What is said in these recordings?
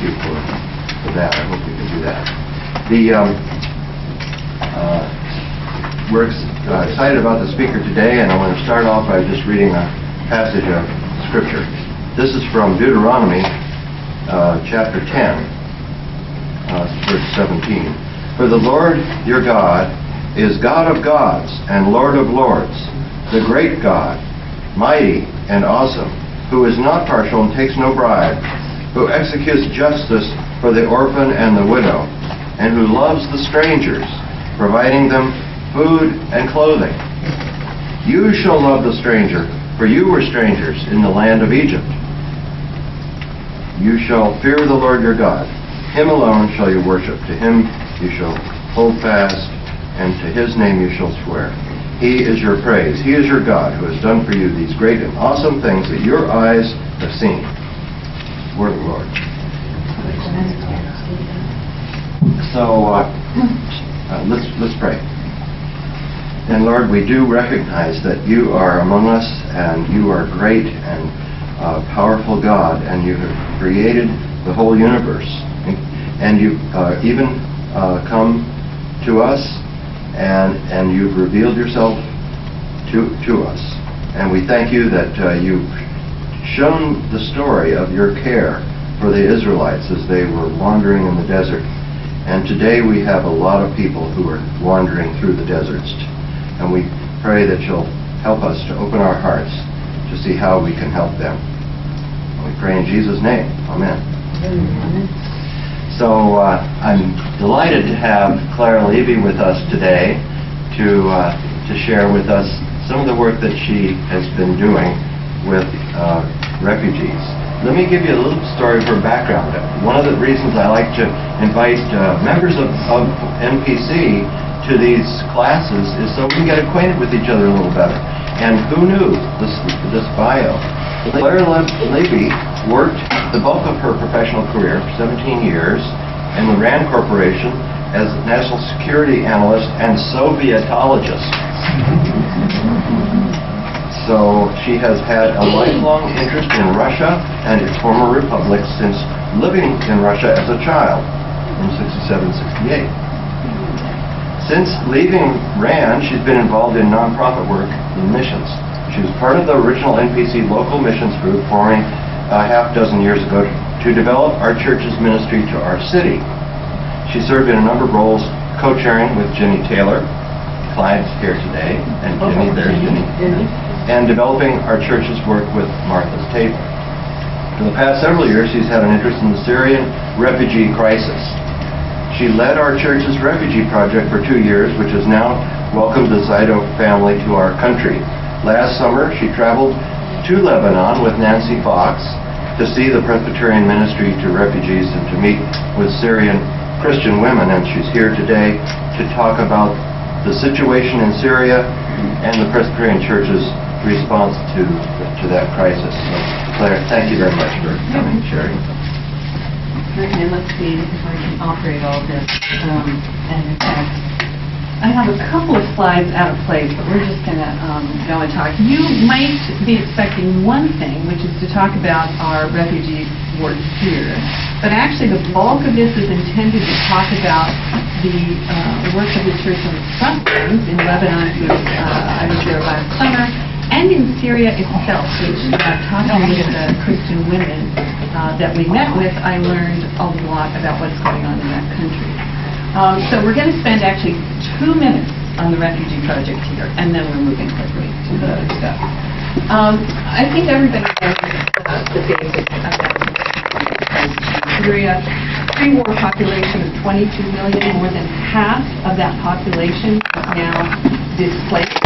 you for that. I hope we can do that. We're excited about the speaker today, and I want to start off by just reading a passage of Scripture. This is from Deuteronomy chapter 10, verse 17. For the Lord your God is God of gods and Lord of lords, the great God, mighty and awesome, who is not partial and takes no bribe, who executes justice for the orphan and the widow, and who loves the strangers, providing them food and clothing. You shall love the stranger, for you were strangers in the land of Egypt. You shall fear the Lord your God. Him alone shall you worship. To him you shall hold fast, and to his name you shall swear. He is your praise. He is your God, who has done for you these great and awesome things that your eyes have seen. Word of the Lord. So let's pray. And Lord, we do recognize that you are among us, and you are great and powerful God, and you have created the whole universe, and you even come to us, and you've revealed yourself to us. And we thank you that you've shown the story of your care for the Israelites as they were wandering in the desert. And today we have a lot of people who are wandering through the deserts. And we pray that you'll help us to open our hearts to see how we can help them. And we pray in Jesus' name. Amen. Amen. So I'm delighted to have Claire Levy with us today to share with us some of the work that she has been doing with refugees. Let me give you a little story of her background. One of the reasons I like to invite members of NPC to these classes is so we can get acquainted with each other a little better. And who knew this bio? Claire Levy worked the bulk of her professional career, 17 years, in the RAND Corporation as National Security Analyst and Sovietologist. So she has had a lifelong interest in Russia and its former republics since living in Russia as a child in 67-68. Since leaving RAND, she's been involved in nonprofit work in missions. She was part of the original NPC local missions group forming a half dozen years ago to develop our church's ministry to our city. She served in a number of roles, co-chairing with Jenny Taylor, clients here today, and Jenny, there's Jenny, and developing our church's work with Martha's Table. For the past several years, she's had an interest in the Syrian refugee crisis. She led our church's refugee project for 2 years, which has now welcomed the Zaido family to our country. Last summer, she traveled to Lebanon with Nancy Fox to see the Presbyterian ministry to refugees and to meet with Syrian Christian women, and she's here today to talk about the situation in Syria and the Presbyterian Church's response to that crisis. So, Claire, thank you very much for coming and sharing with us. Okay, let's see if I can operate all this. And in fact, I have a couple of slides out of place, but we're just going to go and talk. You might be expecting one thing, which is to talk about our refugee work here. But actually, the bulk of this is intended to talk about the work of the church on the front lines in Lebanon. I was there last summer. And in Syria itself, which talking with the Christian women that we met with, I learned a lot about what's going on in that country. So we're going to spend actually 2 minutes on the refugee project here, and then we're moving quickly to the other stuff. I think everybody knows the basics about Syria. Pre-war population of 22 million. More than half of that population is now displaced.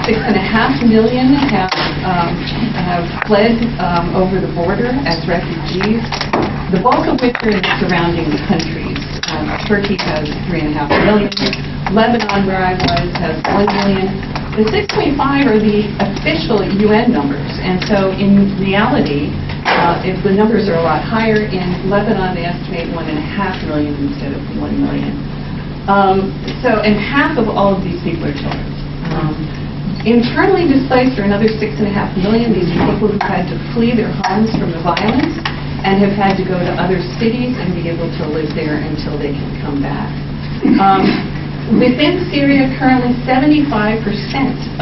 6.5 million have fled over the border as refugees, the bulk of which are in the surrounding countries. Turkey has 3.5 million. Lebanon, where I was, has 1 million. The 6.5 are the official UN numbers, and so in reality, if the numbers are a lot higher, in Lebanon they estimate 1.5 million instead of 1 million. And half of all of these people are children. Internally displaced are another 6.5 million. These are people who had to flee their homes from the violence. and have had to go to other cities and be able to live there until they can come back. Within Syria, currently 75%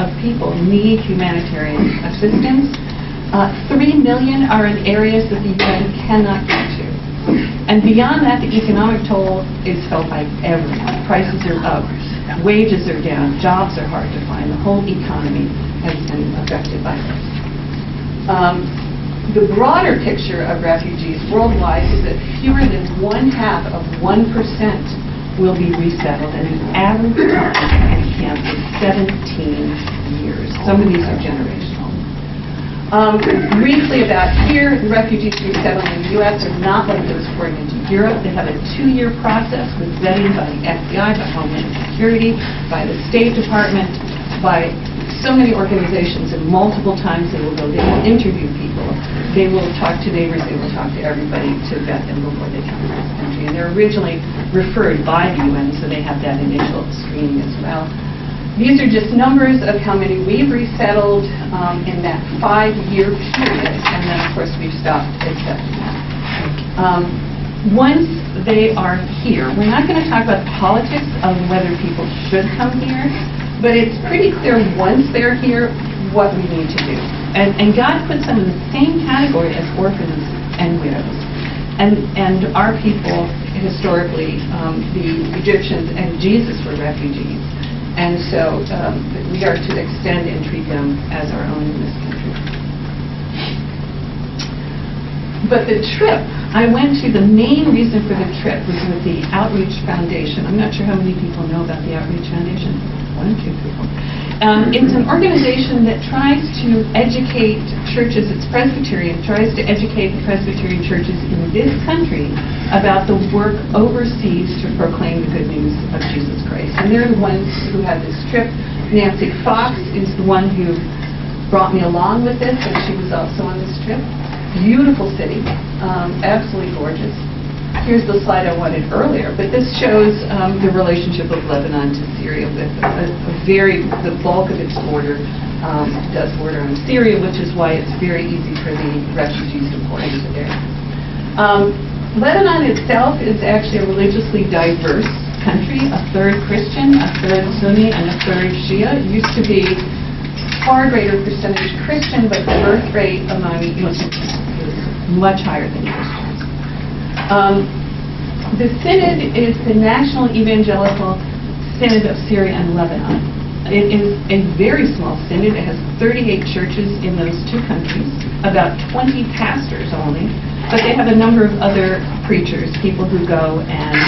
of people need humanitarian assistance. 3 million are in areas that the UN cannot get to. And beyond that, the economic toll is felt by everyone. Prices are up, wages are down, jobs are hard to find. The whole economy has been affected by this. The broader picture of refugees worldwide is that fewer than 1/2 of 1% will be resettled, and the average time in camp is 17 years. Some of these are generational. Briefly about here, the refugees resettled in the U.S. are not like those pouring into Europe. They have a 2-year process with vetting by the FBI, by Homeland Security, by the State Department, by so many organizations, and multiple times they will go. They will interview people. They will talk to neighbors. They will talk to everybody to vet them before they come to this country. And they're originally referred by the UN, so they have that initial screening as well. These are just numbers of how many we've resettled in that 5-year period, and then of course we've stopped accepting that. Once they are here, we're not going to talk about the politics of whether people should come here, but it's pretty clear once they're here what we need to do. And God puts them in the same category as orphans and widows. And our people, historically, the Egyptians and Jesus were refugees. And so we are to extend and treat them as our own in this country. But the trip, I went to, the main reason for the trip was with the Outreach Foundation. I'm not sure how many people know about the Outreach Foundation. 1 or 2 people. It's an organization that tries to educate churches. It's Presbyterian, tries to educate the Presbyterian churches in this country about the work overseas to proclaim the good news of Jesus Christ. And they're the ones who had this trip. Nancy Fox is the one who brought me along with this, and she was also on this trip. Beautiful city, absolutely gorgeous. Here's the slide I wanted earlier, but this shows the relationship of Lebanon to Syria with the bulk of its border does border on Syria, which is why it's very easy for the refugees to pour into there. Lebanon itself is actually a religiously diverse country, a third Christian, a third Sunni, and a third Shia. It used to be far greater percentage Christian, but the birth rate among Muslims is much higher than Christians. The Synod is the National Evangelical Synod of Syria and Lebanon. It is a very small synod. It has 38 churches in those 2 countries, about 20 pastors only, but they have a number of other preachers, people who go and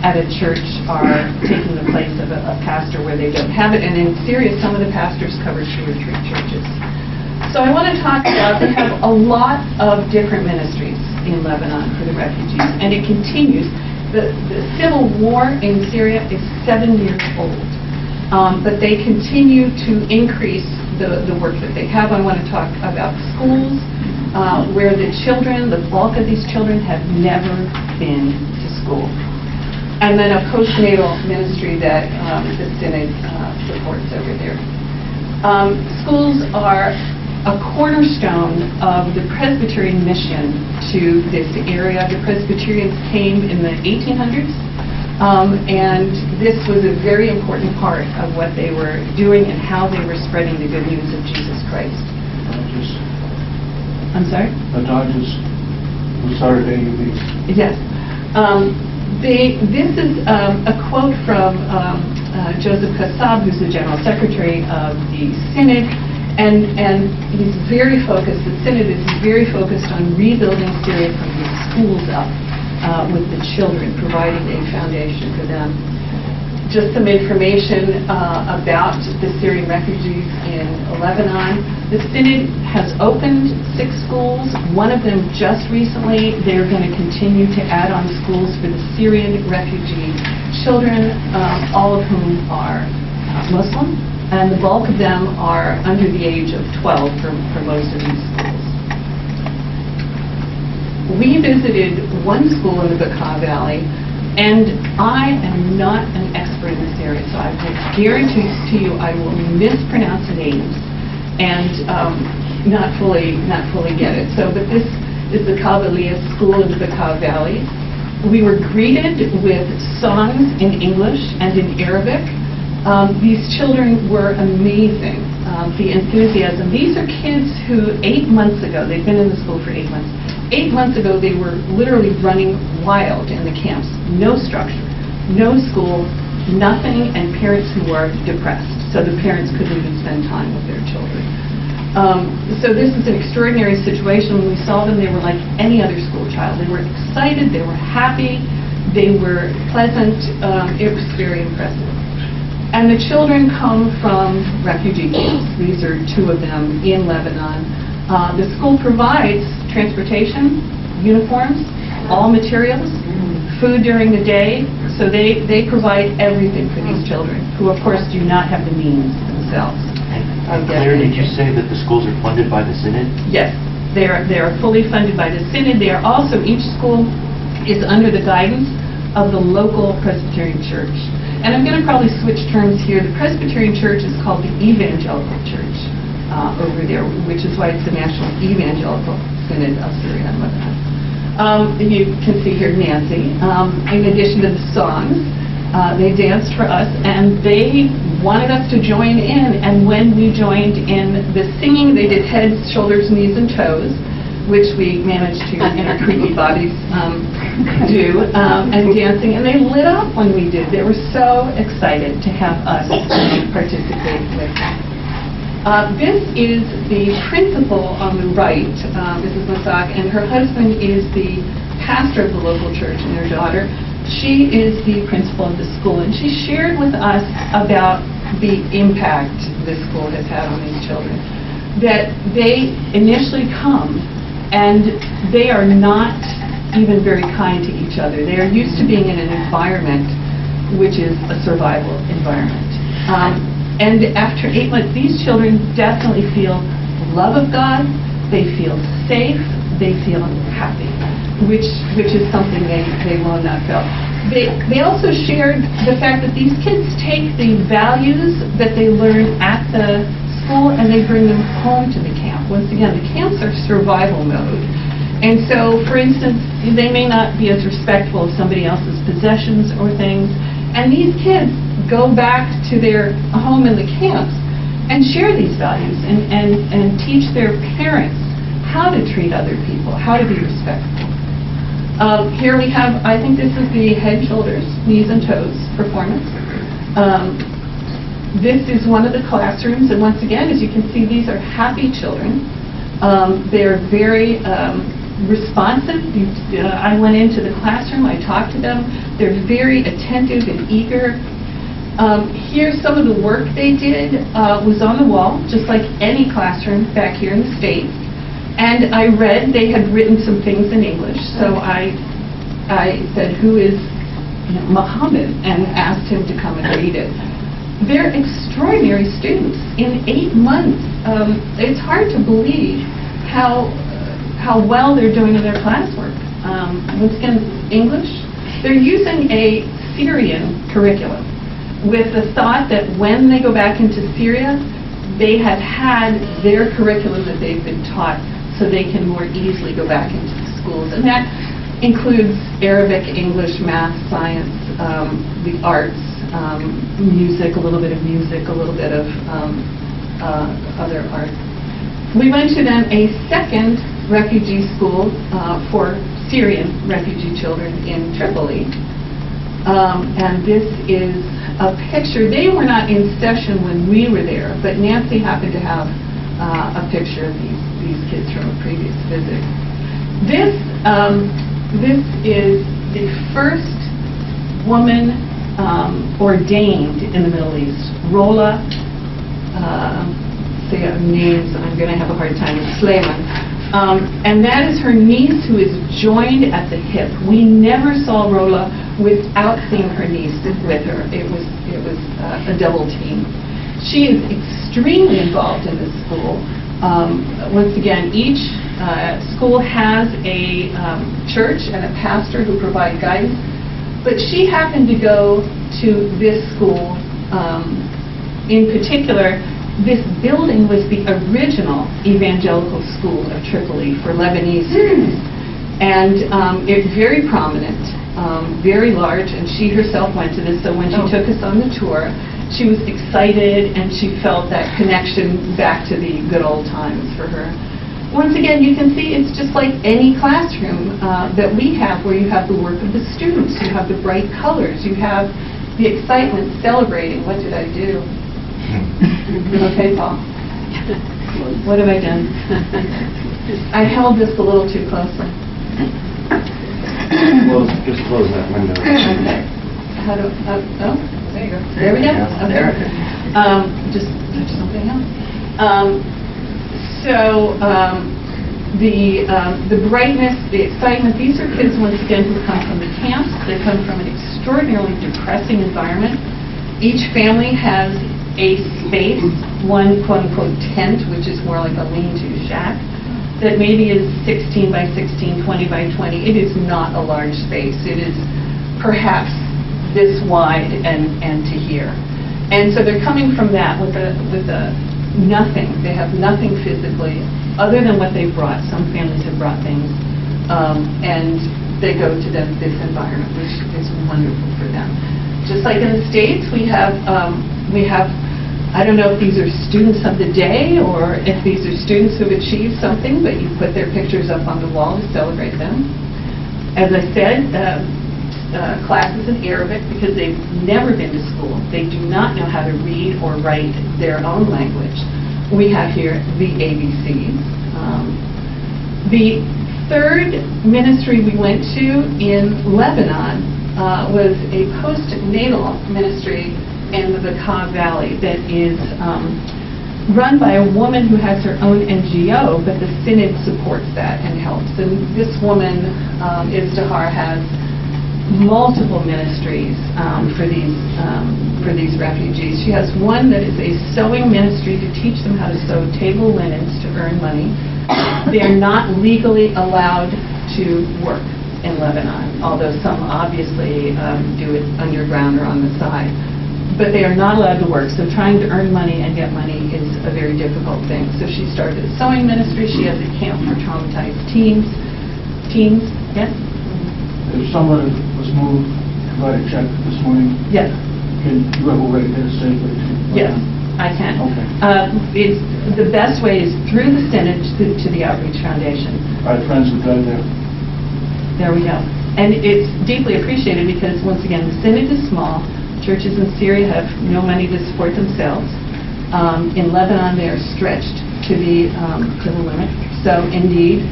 at a church are taking the place of a pastor where they don't have it. And in Syria, some of the pastors cover 2 or 3 churches. So I want to talk about, they have a lot of different ministries in Lebanon for the refugees, and it continues. The civil war in Syria is 7 years old, but they continue to increase the work that they have. I want to talk about schools where the children, the bulk of these children, have never been to school. And then a postnatal ministry that the Synod supports over there. Schools are a cornerstone of the Presbyterian mission to this area. The Presbyterians came in the 1800s, and this was a very important part of what they were doing and how they were spreading the good news of Jesus Christ. I'm sorry? The Dodgers who started AUBs. Yes. This is a quote from Joseph Kassab, who's the General Secretary of the Synod, and he's very focused, the Synod is very focused on rebuilding Syria from the schools up with the children, providing a foundation for them. Just some information about the Syrian refugees in Lebanon. The Synod has opened 6 schools, one of them just recently. They're going to continue to add on schools for the Syrian refugee children, all of whom are Muslim, and the bulk of them are under the age of 12 for most of these schools. We visited one school in the Bekaa Valley, and I am not an expert in this area, so I will guarantee to you I will mispronounce names and not fully get it. So, but this is the Cavalia School in the Bekaa Valley. We were greeted with songs in English and in Arabic. These children were amazing, the enthusiasm. These are kids who 8 months ago, they've been in the school for 8 months. 8 months ago, they were literally running wild in the camps. No structure, no school, nothing, and parents who were depressed. So the parents couldn't even spend time with their children. So this is an extraordinary situation. When we saw them, they were like any other school child. They were excited, they were happy, they were pleasant. It was very impressive. And the children come from refugee camps. These are 2 of them in Lebanon. The school provides transportation, uniforms, all materials, food during the day. So they provide everything for these children, who of course do not have the means themselves. And Claire, did you say that the schools are funded by the Synod? Yes, they are fully funded by the Synod. They are also, each school is under the guidance of the local Presbyterian Church. And I'm going to probably switch terms here. The Presbyterian Church is called the Evangelical Church over there, which is why it's the National Evangelical Synod of Syria and Lebanon. You can see here Nancy. In addition to the songs, they danced for us, and they wanted us to join in. And when we joined in the singing, they did heads, shoulders, knees, and toes, which we managed to, in our creepy bodies, do, and dancing. And they lit up when we did. They were so excited to have us participate with them. This is the principal on the right, Mrs. Masak, and her husband is the pastor of the local church, and their daughter. She is the principal of the school, and she shared with us about the impact this school has had on these children. That they initially come, and they are not even very kind to each other. They are used to being in an environment which is a survival environment. And after 8 months, these children definitely feel the love of God, they feel safe, they feel happy, which is something they will not feel. They also shared the fact that these kids take the values that they learn at the school and they bring them home to the camp. Once again, the camps are survival mode. And so, for instance, they may not be as respectful of somebody else's possessions or things. And these kids go back to their home in the camps and share these values and teach their parents how to treat other people, how to be respectful. Here we have, I think this is the head, shoulders, knees, and toes performance. This is one of the classrooms, and once again, as you can see, these are happy children. They're very responsive. I went into the classroom, I talked to them. They're very attentive and eager. Here's some of the work they did. Was on the wall, just like any classroom back here in the States. And I read, they had written some things in English, so I said, who is Muhammad, and asked him to come and read it. They're extraordinary students. In 8 months, it's hard to believe how well they're doing in their classwork. Once again, English. They're using a Syrian curriculum with the thought that when they go back into Syria, they have had their curriculum that they've been taught, so they can more easily go back into the schools. And that includes Arabic, English, math, science, the arts, music, a little bit of music, a little bit of other arts. We went to then a second refugee school for Syrian refugee children in Tripoli. And this is a picture. They were not in session when we were there, but Nancy happened to have a picture of these kids from a previous visit. This is the first woman ordained in the Middle East. Rola, say names, I'm going to have a hard time with Sleiman. And that is her niece who is joined at the hip. We never saw Rola without seeing her niece with her. It was a double team. She is extremely involved in this school. Once again, each school has a church and a pastor who provide guidance, but she happened to go to this school in particular this building was the original evangelical school of Tripoli for Lebanese students. And it's very prominent, very large, and she herself went to this, so when she took us on the tour, she was excited and she felt that connection back to the good old times for her. Once again, you can see it's just like any classroom that we have, where you have the work of the students, you have the bright colors, you have the excitement celebrating. What did I do? Okay, Paul. What have I done? I held this a little too closely. Just close that window. Okay. How do, oh, there you go. There we go. Okay. There. Just touch something else. The brightness, the excitement, these are kids, once again, who come from the camps. They come from an extraordinarily depressing environment. Each family has a space, one quote-unquote tent, which is more like a lean-to shack, that maybe is 16 by 16, 20 by 20. It is not a large space. It is perhaps this wide and to here. And so they're coming from that with a nothing. They have nothing physically other than what they've brought. Some families have brought things, and they go to this environment, which is wonderful for them. Just like in the States, we have, I don't know if these are students of the day or if these are students who've achieved something, but you put their pictures up on the wall to celebrate them. As I said, classes in Arabic, because they've never been to school. They do not know how to read or write their own language. We have here the ABCs. The third ministry we went to in Lebanon was a postnatal ministry in the Bekaa Valley that is run by a woman who has her own NGO, but the Synod supports that and helps. And this woman, Izdihar, has multiple ministries for these refugees. She has one that is a sewing ministry to teach them how to sew table linens to earn money. They are not legally allowed to work in Lebanon, although some obviously do it underground or on the side. But they are not allowed to work, so trying to earn money and get money is a very difficult thing. So she started a sewing ministry. She has a camp for traumatized teens. Yes? If someone was moved to write a check this morning, Yes. can you have a way to get it safely to? Yes, I can. Okay. The best way is through the Synod to the Outreach Foundation. I have friends who died there. There we go. And it's deeply appreciated because, once again, the Synod is small. Churches in Syria have no money to support themselves. In Lebanon, they are stretched to the limit. So, indeed,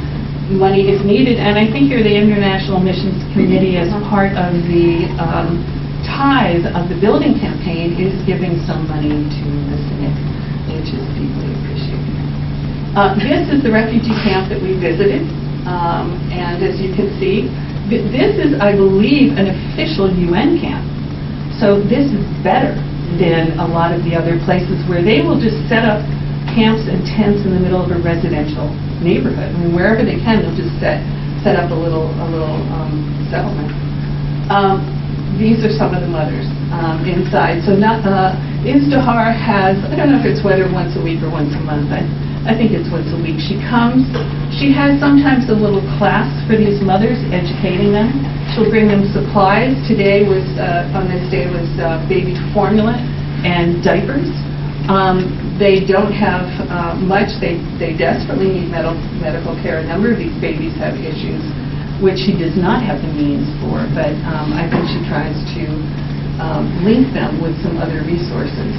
money is needed. And I think here the International Missions Committee, as part of the tithe of the building campaign, is giving some money to the Synod, which is deeply appreciated. This is the refugee camp that we visited. And as you can see, this is, I believe, an official UN camp. So this is better than a lot of the other places where they will just set up camps and tents in the middle of a residential neighborhood. I mean, wherever they can, they'll just set up a little settlement. These are some of the mothers inside. So Izdihar has, I don't know if it's whether once a week or once a month. I think it's once a week. She comes. She has sometimes a little class for these mothers, educating them. She'll bring them supplies. Today was, on this day, was baby formula and diapers. They don't have much. They desperately need medical care. A number of these babies have issues which she does not have the means for, but I think she tries to link them with some other resources.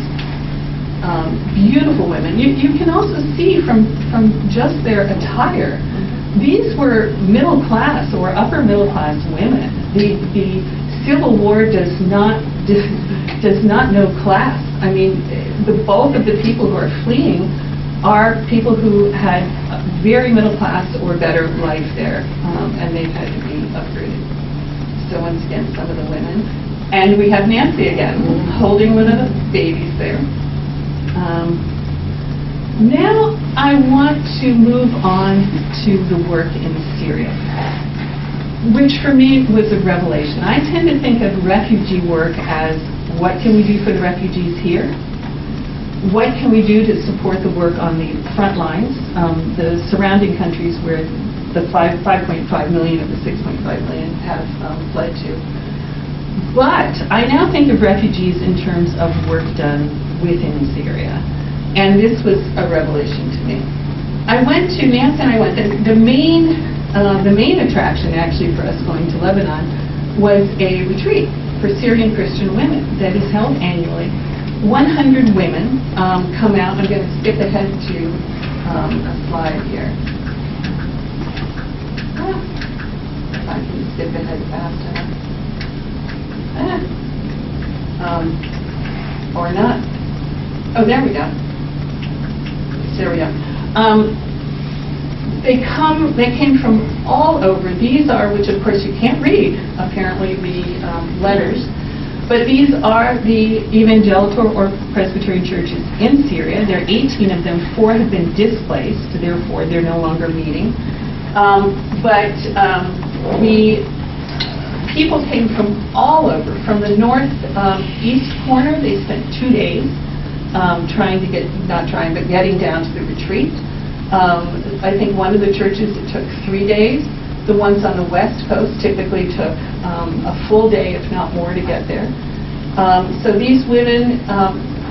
Beautiful women. You can also see from just their attire, these were middle class or upper middle class women. The Civil War does not know class. I mean, the bulk of the people who are fleeing are people who had very middle class or better life there, and they've had to be upgraded. So once again, some of the women. And we have Nancy again, holding one of the babies there. Now I want to move on to the work in Syria, which for me was a revelation. I tend to think of refugee work as what can we do for the refugees here? what can we do to support the work on the front lines, the surrounding countries where the 5.5 million of the 6.5 million have fled to. But I now think of refugees in terms of work done within Syria. And this was a revelation to me. Nancy and I went, the main attraction actually for us going to Lebanon was a retreat for Syrian Christian women that is held annually. 100 women come out. I'm going to skip ahead to a slide here. If I can skip ahead fast enough. Or not. Oh, there we go. There we go. They came from all over. These are, which of course you can't read, apparently, the letters, but these are the evangelical or Presbyterian churches in Syria. There are 18 of them. 4 have been displaced, therefore they're no longer meeting. People came from all over. From the northeast corner, they spent 2 days getting down to the retreat. I think one of the churches, it took 3 days. The ones on the west coast typically took a full day, if not more, to get there. So these women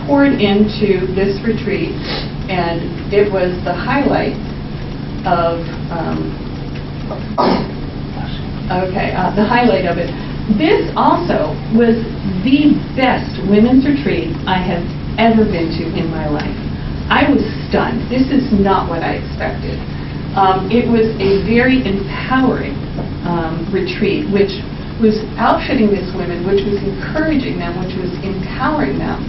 poured into this retreat, and it was the highlight of the highlight of it. This also was the best women's retreat I have ever been to in my life. I was stunned. This is not what I expected. It was a very empowering retreat, which was outfitting these women, which was encouraging them, which was empowering them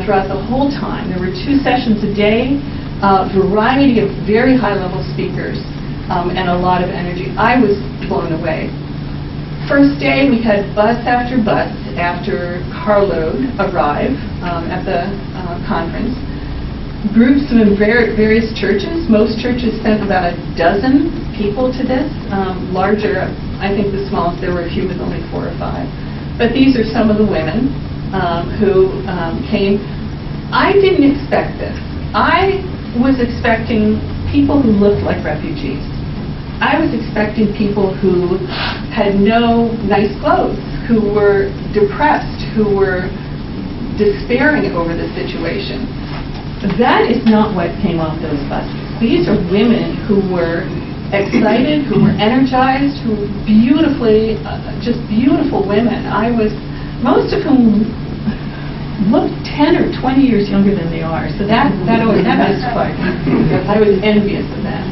throughout the whole time. There were 2 sessions a day, a variety of very high-level speakers, and a lot of energy. I was blown away. First day, we had bus after carload arrive at the conference. Groups from various churches. Most churches sent about 12 people to this. Larger, I think the smallest, there were a few with only 4 or 5. But these are some of the women who came. I didn't expect this. I was expecting people who looked like refugees. I was expecting people who had no nice clothes, who were depressed, who were despairing over the situation. That is not what came off those buses. These are women who were excited, who were energized, who were beautifully, just beautiful women. Most of whom looked 10 or 20 years younger than they are. So that mystified me. I was envious of that.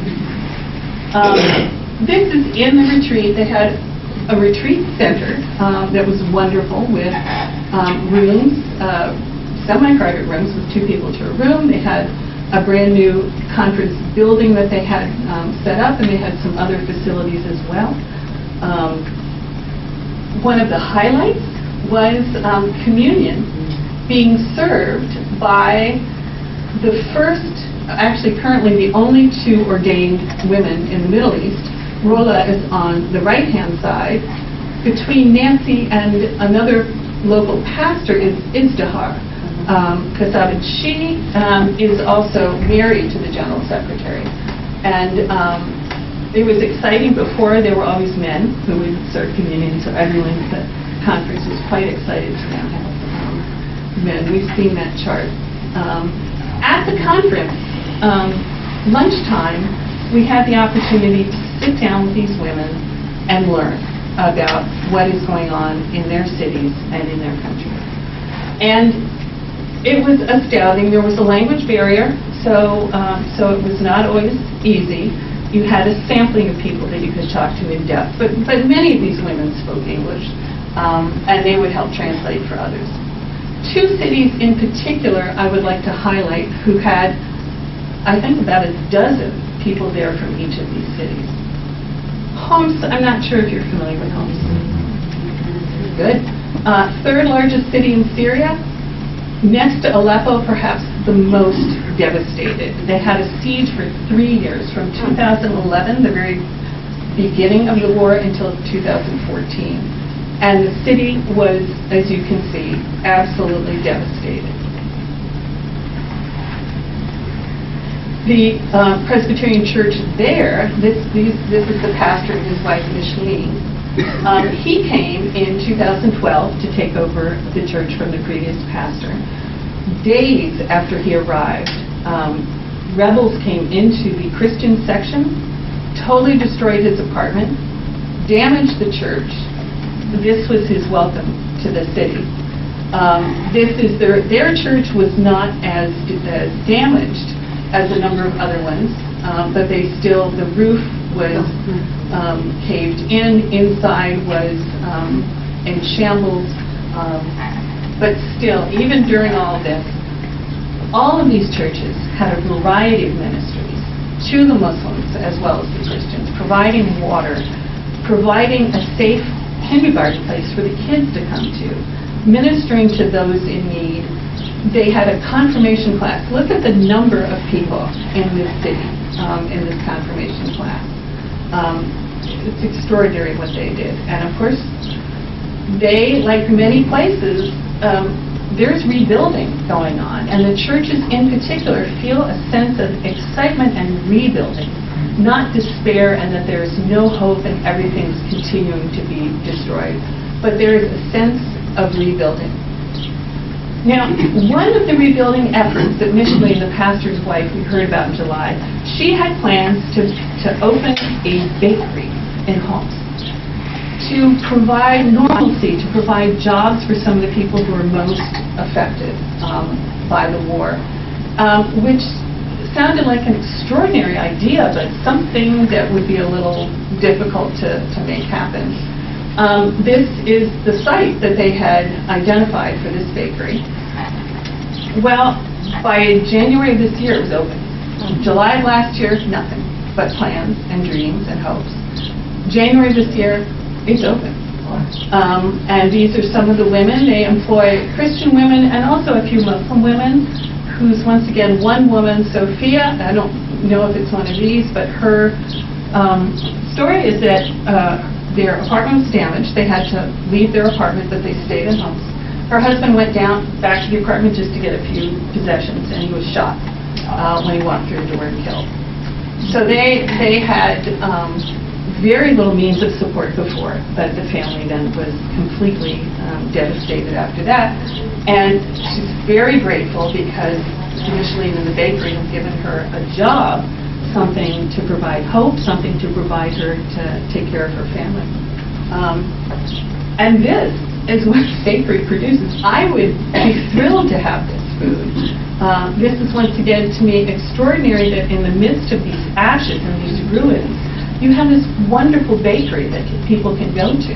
This is in the retreat. They had a retreat center that was wonderful with rooms, semi-private rooms with 2 people to a room. They had a brand new conference building that they had set up, and they had some other facilities as well. One of the highlights was communion being served by the first, actually currently the only 2 ordained women in the Middle East. Rola is on the right-hand side. Between Nancy and another local pastor is Izdihar Kasab. She is also married to the General Secretary. And it was exciting. Before, there were always men who would serve communion, so everyone at the conference was quite excited to now have men. We've seen that chart. At the conference, lunchtime, we had the opportunity to sit down with these women and learn about what is going on in their cities and in their country. And it was astounding. There was a language barrier, so it was not always easy. You had a sampling of people that you could talk to in depth, but many of these women spoke English, and they would help translate for others. 2 cities in particular I would like to highlight who had, I think, about 12 people there from each of these cities. Homs, I'm not sure if you're familiar with Homs. Good. 3rd largest city in Syria. Next to Aleppo, perhaps the most devastated. They had a siege for 3 years, from 2011, the very beginning of the war, until 2014. And the city was, as you can see, absolutely devastated. The Presbyterian Church there, this is the pastor and his wife, Micheline. He came in 2012 to take over the church from the previous pastor. Days after he arrived, rebels came into the Christian section, totally destroyed his apartment, damaged the church. This was his welcome to the city. Their church was not as damaged as a number of other ones, but the roof was caved in, inside was in shambles, but still, even during all of this, all of these churches had a variety of ministries to the Muslims as well as the Christians, providing water, providing a safe kindergarten place for the kids to come to, ministering to those in need. They had a confirmation class. Look at the number of people in this city, in this confirmation class. It's extraordinary what they did. And of course, they, like many places, there's rebuilding going on. And the churches in particular feel a sense of excitement and rebuilding, not despair and that there's no hope and everything's continuing to be destroyed. But there is a sense of rebuilding. Now, one of the rebuilding efforts that Micheline, the pastor's wife, we heard about in July, she had plans to open a bakery in Homs to provide normalcy, to provide jobs for some of the people who are most affected by the war, which sounded like an extraordinary idea, but something that would be a little difficult to make happen. This is the site that they had identified for this bakery. Well, by January of this year, it was open. July of last year, nothing but plans and dreams and hopes. January of this year, it's open. And these are some of the women. They employ Christian women and also a few Muslim women, who's once again one woman, Sophia. I don't know if it's one of these, but her story is that their apartment was damaged. They had to leave their apartment, but they stayed in Homs. Her husband went back to the apartment just to get a few possessions, and he was shot when he walked through the door and killed. So they had very little means of support before, but the family then was completely devastated after that. And she's very grateful because Micheline and the bakery have given her a job, something to provide hope, something to provide her to take care of her family. And this is what bakery produces. I would be thrilled to have this food. This is once again, to me, extraordinary that in the midst of these ashes and these ruins, you have this wonderful bakery that people can go to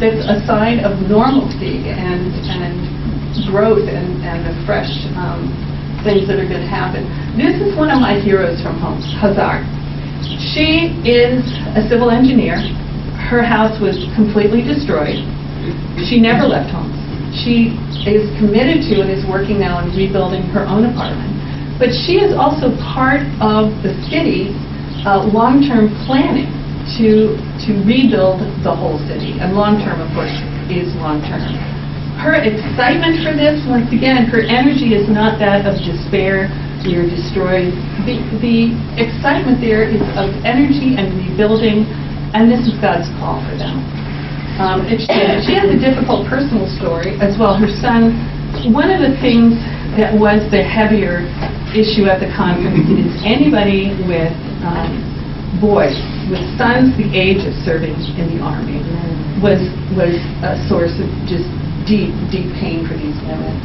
that's a sign of normalcy and growth and the fresh things that are going to happen. This is one of my heroes from Homs, Hazar. She is a civil engineer. Her house was completely destroyed. She never left Homs. She is committed to and is working now on rebuilding her own apartment. But she is also part of the city's long-term planning to rebuild the whole city. And long-term, of course, is long-term. Her excitement for this, once again, her energy is not that of despair, we are destroyed. The excitement there is of energy and rebuilding, and this is God's call for them. She has a difficult personal story as well. Her son, one of the things that was the heavier issue at the conference is anybody with boys, with sons the age of serving in the Army, was a source of just deep pain for these women.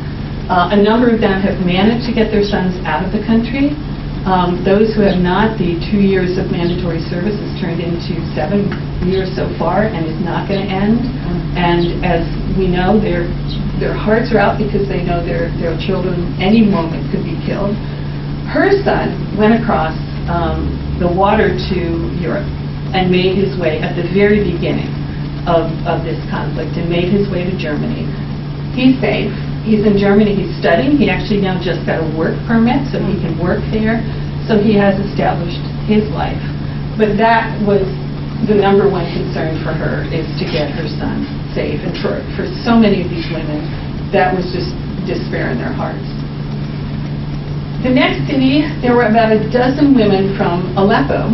A number of them have managed to get their sons out of the country. Those who have not, the 2 years of mandatory service has turned into 7 years so far and is not going to end. And as we know, their hearts are out because they know their children any moment could be killed. Her son went across the water to Europe and made his way at the very beginning of this conflict and made his way to Germany. He's safe. He's in Germany. He's studying. He actually now just got a work permit so he can work there. So he has established his life. But that was the number one concern for her, is to get her son safe. And for so many of these women, that was just despair in their hearts. The next city, there were about a dozen women from Aleppo.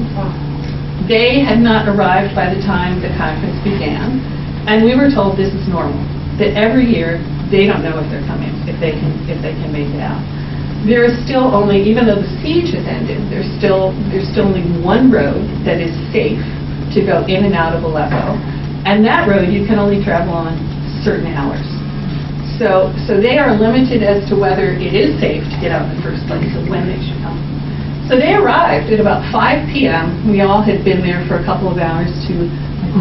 They had not arrived by the time the conference began, and we were told this is normal, that every year they don't know if they're coming, if they can make it out. There is still only, even though the siege has ended, there's still only one road that is safe to go in and out of Aleppo, and that road you can only travel on certain hours. So they are limited as to whether it is safe to get out in the first place and when they should come. So they arrived at about 5 p.m. We all had been there for a couple of hours to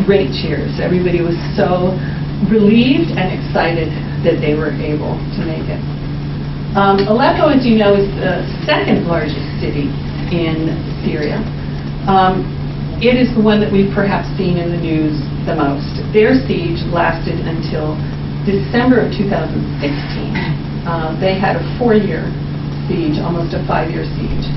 great cheers. Everybody was so relieved and excited that they were able to make it. Aleppo, as you know, is the second largest city in Syria. It is the one that we've perhaps seen in the news the most. Their siege lasted until December of 2016. They had a 4-year siege, almost a 5-year siege.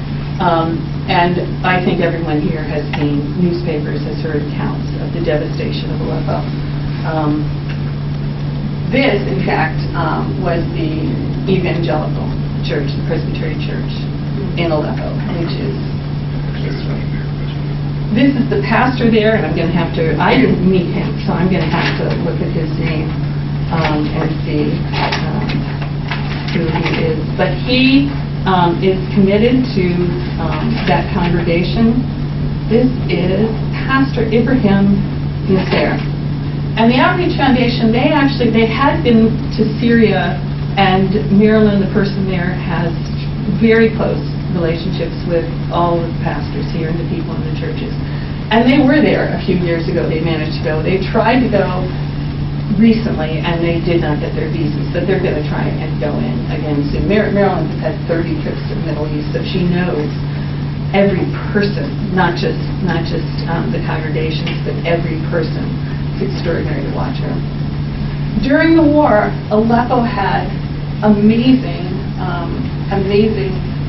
And I think everyone here has seen newspapers, has heard accounts of the devastation of Aleppo. This, in fact, was the evangelical church, the Presbyterian Church in Aleppo, which is history. This is the pastor there, and I'm going to have to, I didn't meet him, so I'm going to have to look at his name and see who he is. But he is committed to that congregation. This is Pastor Ibrahim Nasser. And the Outreach Foundation, they had been to Syria, and Marilyn, the person there, has very close relationships with all of the pastors here and the people in the churches. And they were there a few years ago. They managed to go. They tried to go recently, and they did not get their visas, but they're going to try and go in again soon. Marilyn has had 30 trips to the Middle East, so she knows every person, not just the congregations, but every person. It's extraordinary to watch her. During the war, Aleppo had amazing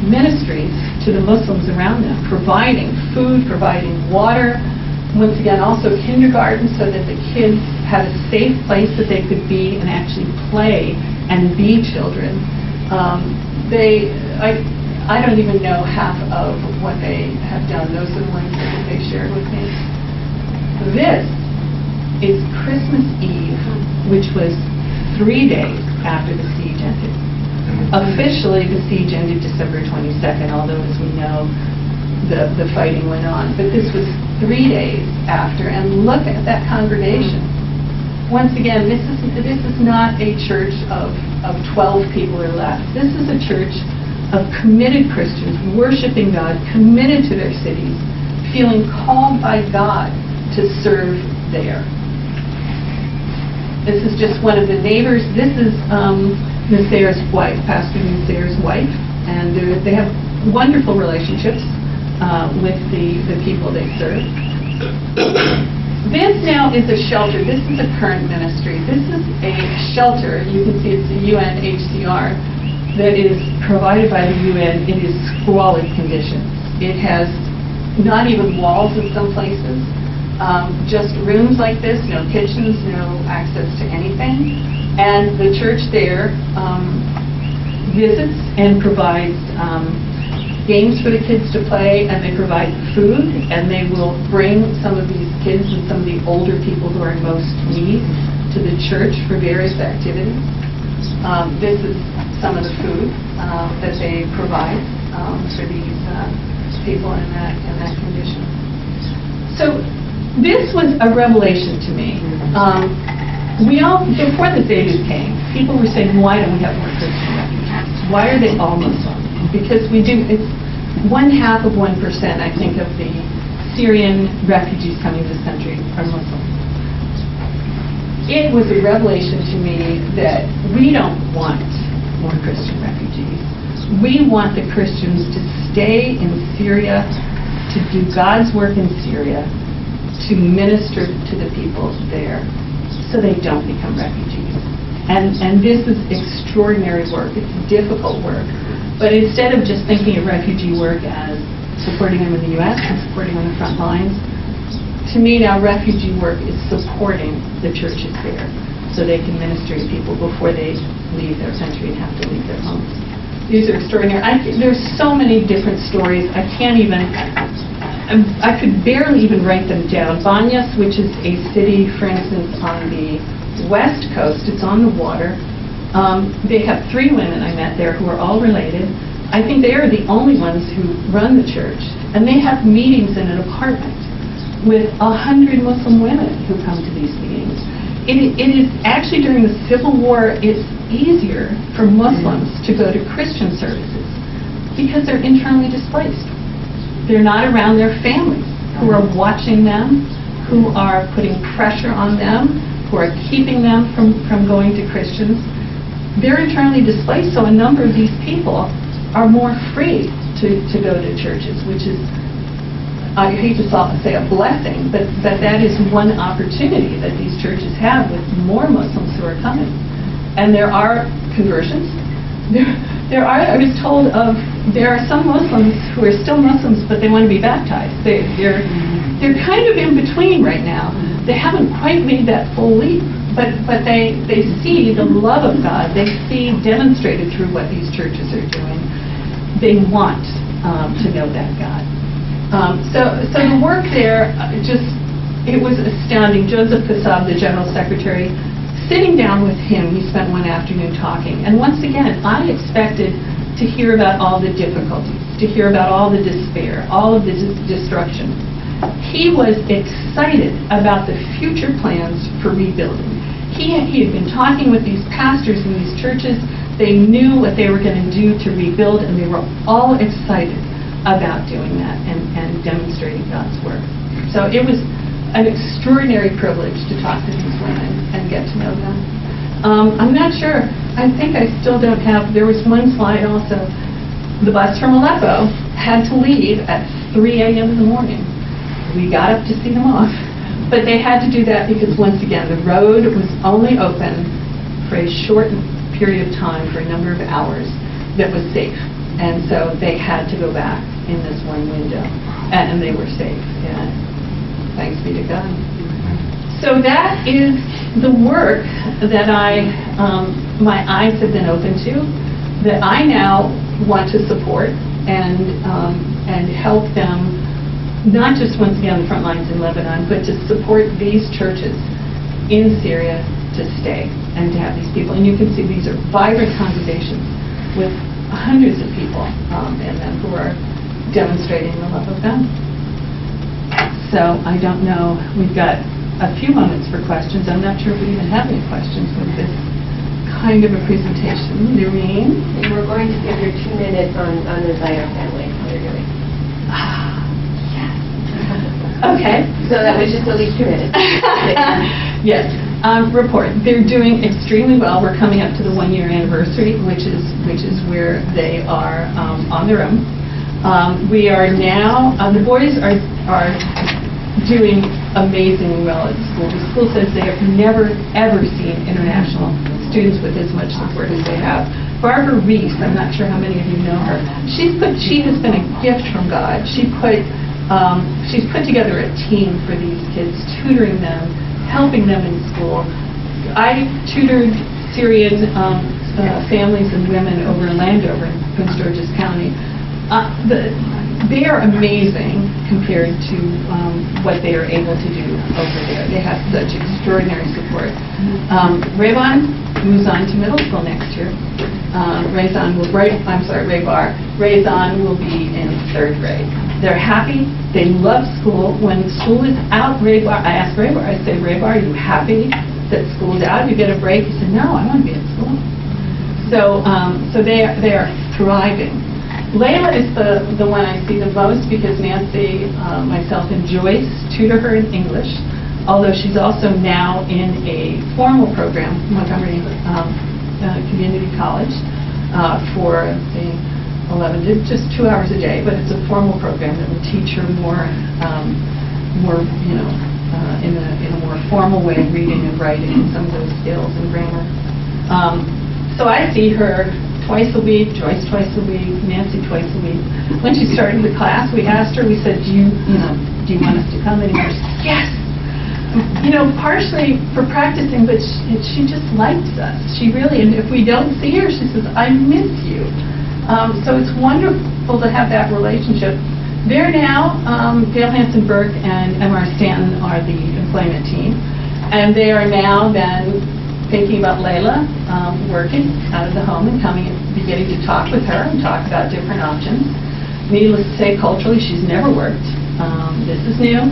ministries to the Muslims around them, providing food, providing water, once again also kindergarten, so that the kids had a safe place that they could be and actually play and be children. I don't even know half of what they have done. Those are the ones that they shared with me. This is Christmas Eve, which was 3 days after the siege ended. Officially, the siege ended December 22nd, although, as we know, the fighting went on. But this was 3 days after, and look at that congregation. Once again, this is not a church of 12 people or less. This is a church of committed Christians, worshiping God, committed to their cities, feeling called by God to serve there. This is just one of the neighbors. This is Nasser's wife, Pastor Nasser's wife, and they have wonderful relationships with the people they serve. This now is a shelter. This is a current ministry. This is a shelter. You can see it's the UNHCR that is provided by the UN. It is squalid conditions. It has not even walls in some places. Just rooms like this, no kitchens, no access to anything. And the church there visits and provides games for the kids to play, and they provide food, and they will bring some of these kids and some of the older people who are in most need to the church for various activities. This is some of the food that they provide for these people in that condition. So this was a revelation to me. Before the Zaydus came, people were saying, why don't we have more Christian refugees? Why are they all Muslim? Because we do, it's 0.5%, I think, of the Syrian refugees coming to this country are Muslim. It was a revelation to me that we don't want more Christian refugees. We want the Christians to stay in Syria, to do God's work in Syria, to minister to the people there, so they don't become refugees. And this is extraordinary work. It's difficult work. But instead of just thinking of refugee work as supporting them in the U.S. and supporting them on the front lines, to me now refugee work is supporting the churches there so they can minister to people before they leave their country and have to leave their homes. These are extraordinary. There's so many different stories. I can't even, I could barely even write them down. Banyas, which is a city, for instance, on the west coast, it's on the water. They have 3 women I met there who are all related. I think they are the only ones who run the church. And they have meetings in an apartment with 100 Muslim women who come to these meetings. It is actually, during the Civil War, it's easier for Muslims to go to Christian services because they're internally displaced. They're not around their families who are watching them, who are putting pressure on them, who are keeping them from going to Christians. They're internally displaced, so a number of these people are more free to go to churches, which is, I hate to say a blessing, but that is one opportunity that these churches have with more Muslims who are coming. And there are conversions. There are, I was told there are some Muslims who are still Muslims, but they want to be baptized. They're kind of in between right now. They haven't quite made that full leap, but they see the love of God. They see demonstrated through what these churches are doing. They want to know that God. So the work there, it was astounding. Joseph Kassab, the General Secretary, sitting down with him, he spent one afternoon talking. And once again, I expected to hear about all the difficulties, to hear about all the despair, all of the destruction. He was excited about the future plans for rebuilding. He had been talking with these pastors in these churches. They knew what they were going to do to rebuild, and they were all excited about doing that and demonstrating God's work. So it was an extraordinary privilege to talk to these women and get to know them. I'm not sure. I think I still don't have, there was one slide also. The bus from Aleppo had to leave at 3 a.m. in the morning. We got up to see them off. But they had to do that because, once again, the road was only open for a short period of time, for a number of hours, that was safe. And so they had to go back in this one window. And they were safe. And thanks be to God. So that is the work that my eyes have been open to, that I now want to support and help them, not just once again on the front lines in Lebanon, but to support these churches in Syria to stay and to have these people. And you can see these are vibrant congregations with hundreds of people in them who are demonstrating the love of God. So I don't know, we've got a few moments for questions. I'm not sure if we even have any questions with this kind of a presentation. Lorraine? And we're going to give your 2 minutes on the Zaire family, how they're doing. Yes. Okay. So that was just at least 2 minutes. Yes. Report. They're doing extremely well. We're coming up to the 1-year anniversary, which is where they are on their own. We are now, the boys are doing amazingly well at the school. The school says they have never, ever seen international students with as much support as they have. Barbara Reese, I'm not sure how many of you know her, she has been a gift from God. She's put together a team for these kids, tutoring them, helping them in school. I tutored Syrian families and women over in Landover, in Prince George's County. They are amazing compared to what they are able to do over there. They have such extraordinary support. Rayvon moves on to middle school next year. Rayzon will be in 3rd grade. They're happy. They love school. When school is out, I asked Raybar, I said, Raybar, are you happy that school's out? You get a break? He said, no, I want to be at school. So they are thriving. Layla is the one I see the most because Nancy, myself, and Joyce tutor her in English, although she's also now in a formal program, Montgomery Community College, for the 11 to just 2 hours a day, but it's a formal program that will teach her more in a more formal way, reading and writing and some of those skills and grammar. So I see her twice a week, Joyce twice a week, Nancy twice a week. When she started the class, we asked her, we said, do you want us to come anymore? She said, yes. Partially for practicing, but she just likes us. She really, and if we don't see her, she says, I miss you. So it's wonderful to have that relationship. They're now, Dale Hansen-Burke and M.R. Stanton are the employment team, and they are now then thinking about Layla working out of the home and beginning to talk with her and talk about different options. Needless to say, culturally, she's never worked. This is new.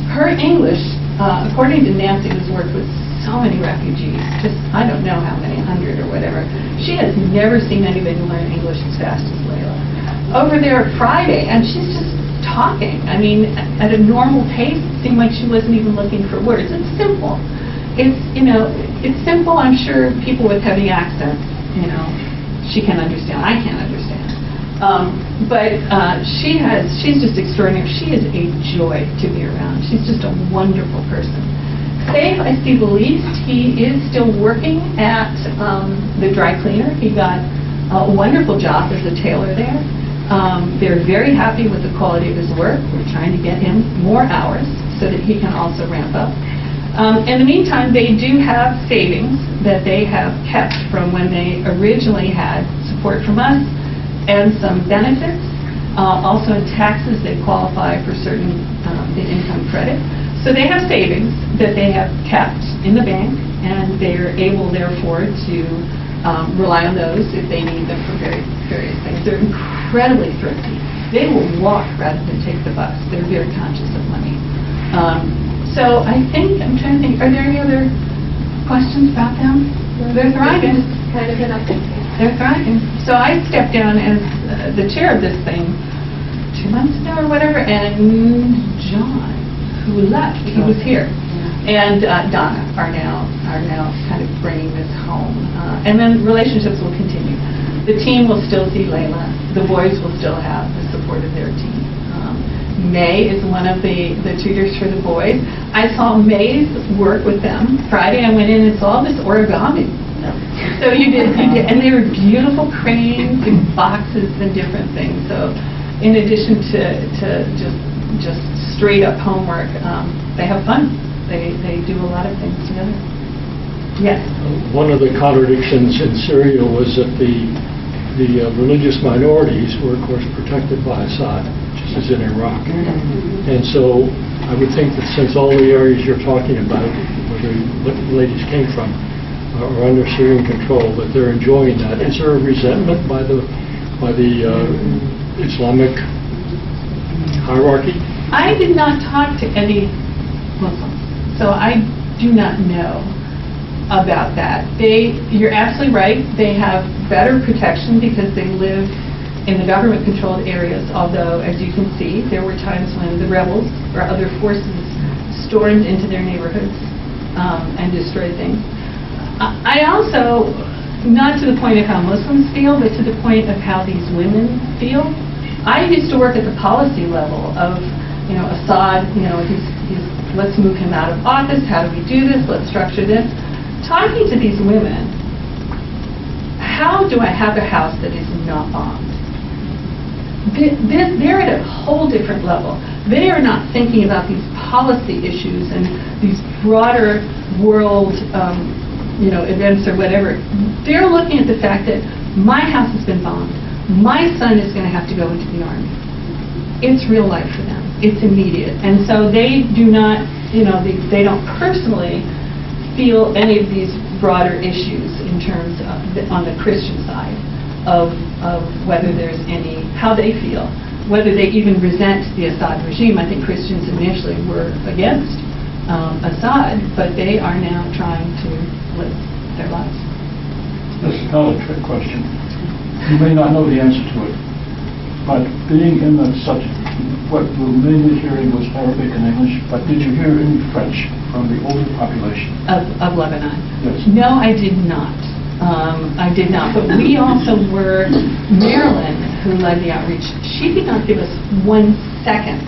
Her English, according to Nancy, who's worked with so many refugees, just I don't know how many, 100 or whatever, she has never seen anybody learn English as fast as Layla. Over there Friday, and she's just talking. I mean, at a normal pace, it seemed like she wasn't even looking for words. It's simple. It's, it's simple. I'm sure people with heavy accents, she can understand. I can't understand. But she's just extraordinary. She is a joy to be around. She's just a wonderful person. Safe, I see the least. He is still working at the dry cleaner. He got a wonderful job as a tailor there. They're very happy with the quality of his work. We're trying to get him more hours so that he can also ramp up. In the meantime, they do have savings that they have kept from when they originally had support from us and some benefits. Also in taxes, they qualify for certain the income credit. So they have savings that they have kept in the bank, and they're able, therefore, to rely on those if they need them for various things. They're incredibly thrifty. They will walk rather than take the bus. They're very conscious of money. So I think, I'm trying to think, are there any other questions about them? They're thriving. Kind of an update. They're thriving. So I stepped down as the chair of this thing 2 months ago or whatever, and John, who left, he was here, and Donna are now kind of bringing this home. And then relationships will continue. The team will still see Layla. The boys will still have the support of their team. May is one of the tutors for the boys. I saw May's work with them. Friday I went in and saw this origami. So you did, and they were beautiful cranes and boxes and different things. So in addition to just straight up homework, they have fun. They do a lot of things together. Yes. One of the contradictions in Syria was that the religious minorities were, of course, protected by Assad, just as in Iraq. And so I would think that since all the areas you're talking about, where the ladies came from, are under Syrian control, that they're enjoying that. Is there a resentment by the Islamic hierarchy? I did not talk to any Muslims, so I do not know about that. You're absolutely right. They have better protection because they live in the government-controlled areas, although, as you can see, there were times when the rebels or other forces stormed into their neighborhoods and destroyed things. I also, not to the point of how Muslims feel, but to the point of how these women feel. I used to work at the policy level of, Assad, let's move him out of office, how do we do this, let's structure this. Talking to these women, how do I have a house that is not bombed? They're at a whole different level. They are not thinking about these policy issues and these broader world events or whatever. They're looking at the fact that my house has been bombed. My son is going to have to go into the army. It's real life for them. It's immediate. And so they do not, they don't personally feel any of these broader issues in terms of, on the Christian side, of whether there's how they feel, whether they even resent the Assad regime. I think Christians initially were against Assad, but they are now trying to live their lives. This is not a trick question. You may not know the answer to it, but being in the subject, what we were mainly hearing was Arabic and English, but did you hear any French from the older population? Of Lebanon? Yes. No, I did not. I did not. But we also were, Marilyn, who led the outreach, she did not give us 1 second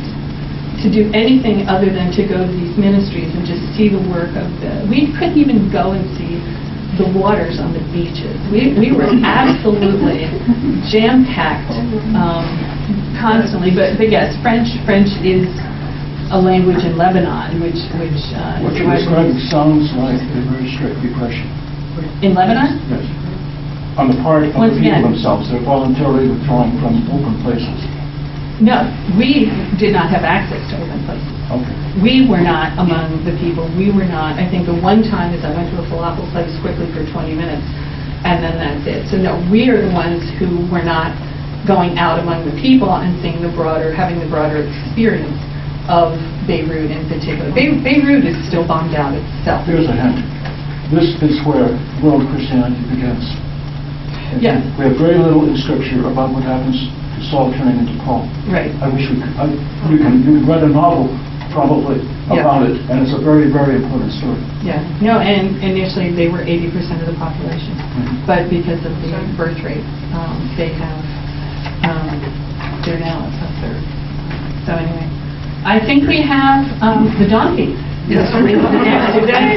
to do anything other than to go to these ministries and just see the work of we couldn't even go and see the waters on the beaches. We were absolutely jam-packed constantly. But yes, French is a language in Lebanon, which what you're describing sounds like a very strict repression. In Lebanon? Yes. on the part of the Once people again- themselves. They're voluntarily withdrawing from open places. No, we did not have access to open places. Okay. We were not among the people. We were not, I think the one time is I went to a falafel place quickly for 20 minutes, and then that's it. So no, we are the ones who were not going out among the people and seeing having the broader experience of Beirut in particular. Beirut is still bombed out itself. Here's a hint. This is where world Christianity begins. Yeah. We have very little in Scripture about what happens to Saul turning into Paul. Right. I wish we could. You can write a novel probably Yeah. about it, and it's a very, very important story. Yeah. No, and initially they were 80% of the population, but because of the birth rate, they have, they're now a third. So anyway, I think we have the donkey. Yes. Today.